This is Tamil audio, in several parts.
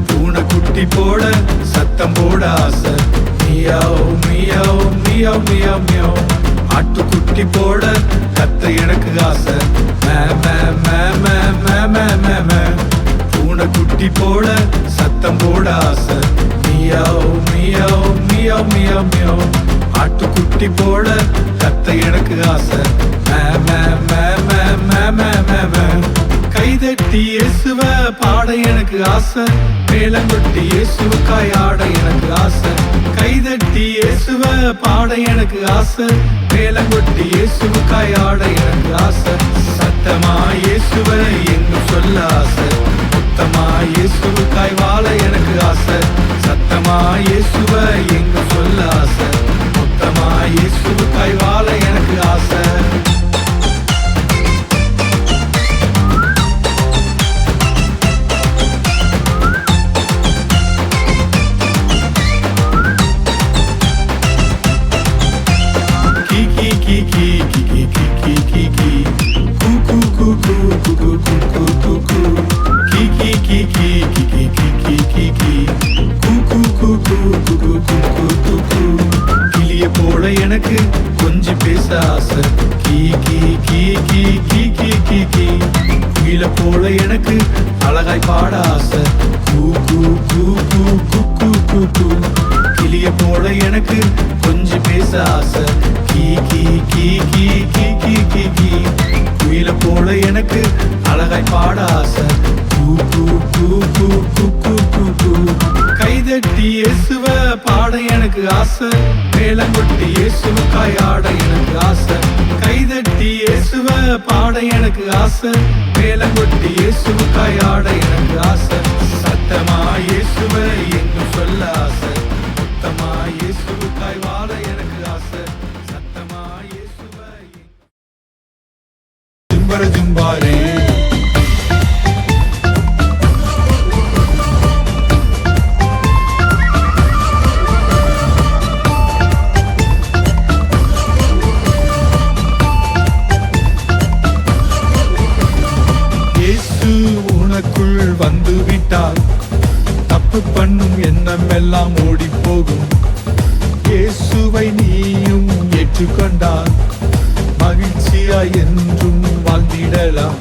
பூனைக்குட்டி போட சத்தம் போட ஆசை, meow meow meow meow meow. ஆட்டுக்குட்டி போட கத்த எனக்கு ஆசை, பூனைக்குட்டி போட சத்தம் போட ஆசை, meow meow meow meow meow. ஆட்டுக்குட்டி போட கத்த எனக்கு ஆசை, கைதட்டி இயேசுவ பாட எனக்கு ஆசை, மேளங்கொட்டி இயேசுவுக்காய் ஆட எனக்கு ஆசை. கைதட்டி இயேசுவ பாட எனக்கு ஆசை, மேளங்கொட்டி இயேசுவுக்காய் ஆட எனக்கு ஆசை. சத்தமா இயேசுவ எங்கும் சொல்ல ஆசை, மொத்தமா இயேசுவுக்காய் வாழ எனக்கு ஆசை. சத்தமா இயேசுவ எங்கும் சொல்ல ஆசை, மொத்தமா இயேசுவுக்காய் வாழ எனக்கு ஆசை. கிளிய போல எனக்கு கொஞ்சம் பேச ஆசை, கீ கீ கீ கீ கீ கீ கீ கீ. குயில போல எனக்கு அழகாய் பாட ஆசை, கூ கூ கூ கூ கூ கூ கூ கூ. கிளிய போல எனக்கு கொஞ்சம் பேச ஆசை, கீ கீ கீ கீ கீ கீ கீ கீ. குயில போல எனக்கு அழகாய் பாட ஆசை, கூ கூ கூ கூ கூ கூ கூ கூ. கைதட்டி இயேசுவ பாட எனக்கு ஆசை, மேளங்கொட்டி இயேசுவுக்காய் ஆட எனக்கு ஆசை. கைதட்டி இயேசுவ பாட எனக்கு ஆசை, மேளங்கொட்டி இயேசுவுக்காய் ஆட எனக்கு ஆசை. சத்தமா இயேசுவ எங்கும் சொல்ல ஆசை, மொத்தமா இயேசுவுக்காய் வாழ எனக்கு ஆசை. சத்தமா இயேசுவ ஜும்பர ஜும்பாரே. உனக்குள் வந்து விட்டால் தப்பு பண்ணும் எண்ணம் எல்லாம் ஓடி போகும். இயேசுவை நீயும் ஏற்றுக்கொண்டால் மகிழ்ச்சியாய் என்றும் வாழ்ந்திடலாம்.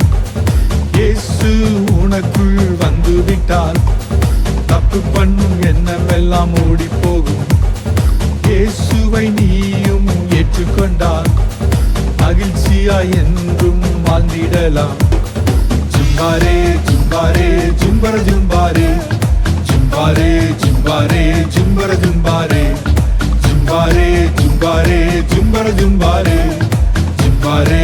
இயேசு உனக்குள் வந்து விட்டால் தப்பு பண்ணும் எண்ணம் எல்லாம் ஓடி போகும். இயேசுவை நீயும் ஏற்றுக்கொண்டால் மகிழ்ச்சியாய் என்றும் வாழ்ந்திடலாம். ஜும்பாரே ஜும்பாரே ஜும்பர ஜும்பாரே, ஜும்பாரே ஜும்பாரே ஜும்பர ஜும்பாரே, ஜும்பாரே ஜும்பாரே ஜும்பர ஜும்பாரே, ஜும்பாரே